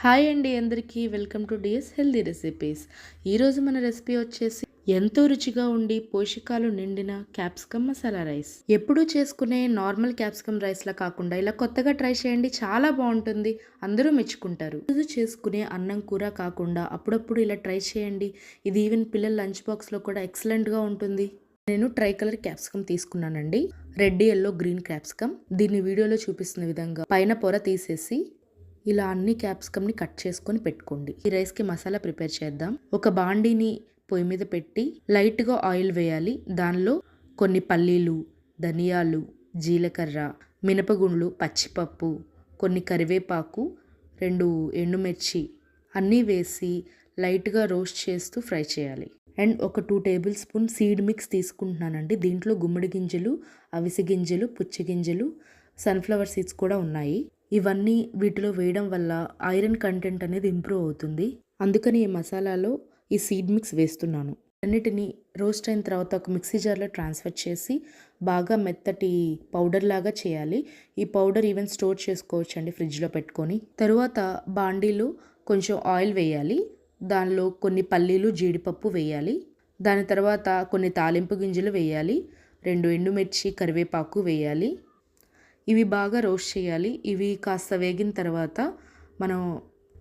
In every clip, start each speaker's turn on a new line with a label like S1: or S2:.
S1: Hi అండి అందరికీ welcome to DS healthy recipes. ఈరోజు మన రెసిపీ వచ్చేసి ఎంతో రుచిగా ఉండి పోషకాలు నిండిన క్యాప్సికమ్ మసాలా రైస్. ఎప్పుడూ చేసుకునే నార్మల్ క్యాప్సికమ్ రైస్లా కాకుండా ఇలా కొత్తగా ట్రై చేయండి, చాలా బాగుంటుంది, అందరూ మెచ్చుకుంటారు. రోజు చేసుకునే అన్నం కూర కాకుండా అప్పుడప్పుడు ఇలా ట్రై చేయండి. ఇది ఈవెన్ పిల్లల లంచ్ బాక్స్లో కూడా ఎక్సలెంట్గా ఉంటుంది. నేను ట్రై కలర్ క్యాప్సికమ్ తీసుకున్నానండి, రెడ్, ఎల్లో, గ్రీన్ క్యాప్సికమ్. దీన్ని వీడియోలో చూపిస్తున్న విధంగా పైన పొర తీసేసి ఇలా అన్ని క్యాప్సికమ్ని కట్ చేసుకొని పెట్టుకోండి. ఈ రైస్కి మసాలా ప్రిపేర్ చేద్దాం. ఒక బాండీని పొయ్యి మీద పెట్టి లైట్గా ఆయిల్ వేయాలి. దానిలో కొన్ని పల్లీలు, ధనియాలు, జీలకర్ర, మినపగుండ్లు, పచ్చిపప్పు, కొన్ని కరివేపాకు, 2 ఎండుమిర్చి అన్నీ వేసి లైట్గా రోస్ట్ చేస్తూ ఫ్రై చేయాలి. అండ్ ఒక 2 టేబుల్ స్పూన్ సీడ్ మిక్స్ తీసుకుంటున్నానండి. దీంట్లో గుమ్మడి గింజలు, అవిసె గింజలు, పుచ్చి గింజలు, సన్ఫ్లవర్ సీడ్స్ కూడా ఉన్నాయి. ఇవన్నీ వీటిలో వేయడం వల్ల ఐరన్ కంటెంట్ అనేది ఇంప్రూవ్ అవుతుంది. అందుకని ఈ మసాలాలో ఈ సీడ్ మిక్స్ వేస్తున్నాను. అన్నిటిని రోస్ట్ అయిన తర్వాత ఒక మిక్సీ జార్లో ట్రాన్స్ఫర్ చేసి బాగా మెత్తటి పౌడర్ లాగా చేయాలి. ఈ పౌడర్ ఈవెన్ స్టోర్ చేసుకోవచ్చు అండి ఫ్రిడ్జ్లో పెట్టుకొని. తరువాత బాండీలో కొంచెం ఆయిల్ వేయాలి. దానిలో కొన్ని పల్లీలు, జీడిపప్పు వేయాలి. దాని తర్వాత కొన్ని తాలింపు గింజలు వేయాలి. 2 ఎండుమిర్చి, కరివేపాకు వేయాలి. ఇవి బాగా రోస్ట్ చేయాలి. ఇవి కాస్త వేగిన తర్వాత మనం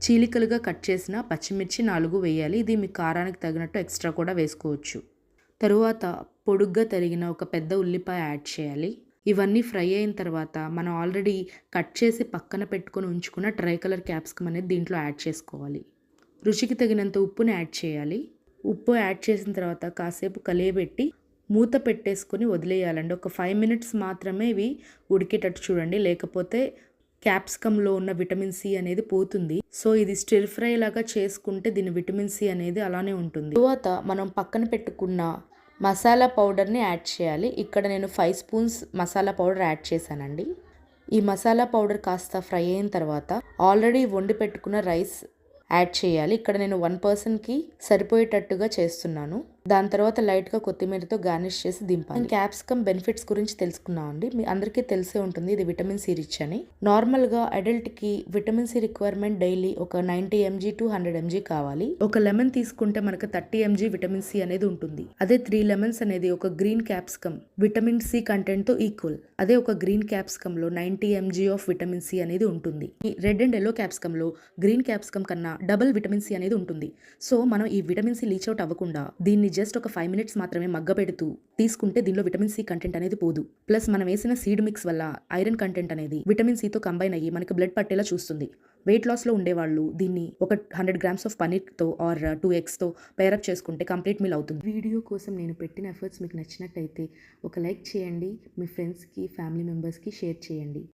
S1: చీలికలుగా కట్ చేసిన పచ్చిమిర్చి 4 వేయాలి. ఇది మీ కారానికి తగినట్టు ఎక్స్ట్రా కూడా వేసుకోవచ్చు. తరువాత పొడుగ్గా తరిగిన ఒక పెద్ద ఉల్లిపాయ యాడ్ చేయాలి. ఇవన్నీ ఫ్రై అయిన తర్వాత మనం ఆల్రెడీ కట్ చేసి పక్కన పెట్టుకొని ఉంచుకున్న ట్రై కలర్ క్యాప్సికమ్ అనేది దీంట్లో యాడ్ చేసుకోవాలి. రుచికి తగినంత ఉప్పుని యాడ్ చేయాలి. ఉప్పు యాడ్ చేసిన తర్వాత కాసేపు కలియబెట్టి మూత పెట్టేసుకొని వదిలేయాలండి. ఒక 5 మినిట్స్ మాత్రమే ఇవి ఉడికేటట్టు చూడండి, లేకపోతే క్యాప్సికంలో ఉన్న విటమిన్ సి అనేది పోతుంది. సో ఇది స్టిర్ ఫ్రై లాగా చేసుకుంటే దీని విటమిన్ సి అనేది అలానే ఉంటుంది. తరువాత మనం పక్కన పెట్టుకున్న మసాలా పౌడర్ని యాడ్ చేయాలి. ఇక్కడ నేను 5 స్పూన్స్ మసాలా పౌడర్ యాడ్ చేశానండి. ఈ మసాలా పౌడర్ కాస్త ఫ్రై అయిన తర్వాత ఆల్రెడీ వండి పెట్టుకున్న రైస్ యాడ్ చేయాలి. ఇక్కడ నేను 1 పర్సన్కి సరిపోయేటట్టుగా చేస్తున్నాను. దాని తర్వాత లైట్గా కొత్తిమీరతో గార్నిష్ చేసి దింపాలి. క్యాప్సికమ్ బెనిఫిట్స్ గురించి తెలుసుకున్నాం అండి. మీ అందరికీ తెలిసే ఉంటుంది ఇది విటమిన్ సి రిచ్ అని. నార్మల్గా అడల్ట్కి విటమిన్ సి రిక్వైర్మెంట్ డైలీ ఒక 90 mg to 100 mg కావాలి. ఒక లెమన్ తీసుకుంటే మనకు 30 mg విటమిన్ సి అనేది ఉంటుంది. అదే 3 లెమన్స్ అనేది ఒక గ్రీన్ క్యాప్సికమ్ విటమిన్ సి కంటెంట్తో ఈక్వల్. అదే ఒక గ్రీన్ క్యాప్సికంలో 90 mg ఆఫ్ విటమిన్ సి అనేది ఉంటుంది. ఈ రెడ్ అండ్ ఎల్లో క్యాప్సికంలో గ్రీన్ క్యాప్సికమ్ కన్నా డబుల్ విటమిన్ సి అనేది ఉంటుంది. సో మనం ఈ విటమిన్ సి లీచ్ అవుట్ అవ్వకుండా దీన్ని జస్ట్ ఒక 5 మినిట్స్ మాత్రమే మగ్గబెడుతూ తీసుకుంటే దీనిలో విటమిన్ సి కంటెంట్ అనేది పోదు. ప్లస్ మనం వేసిన సీడ్ మిక్స్ వల్ల ఐరన్ కంటెంట్ అనేది విటమిన్ సితో కంబైన్ అయ్యి మనకి బ్లడ్ పట్టేలా చూస్తుంది. వెయిట్ లాస్లో ఉండేవాళ్ళు దీన్ని ఒక 100 grams ఆఫ్ పనీర్తో ఆర్ 2 eggsతో పేరప్ చేసుకుంటే కంప్లీట్ మీల్ అవుతుంది. వీడియో కోసం నేను పెట్టిన ఎఫర్ట్స్ మీకు నచ్చినట్టయితే ఒక లైక్ చేయండి, మీ ఫ్రెండ్స్కి, ఫ్యామిలీ మెంబర్స్కి షేర్ చేయండి.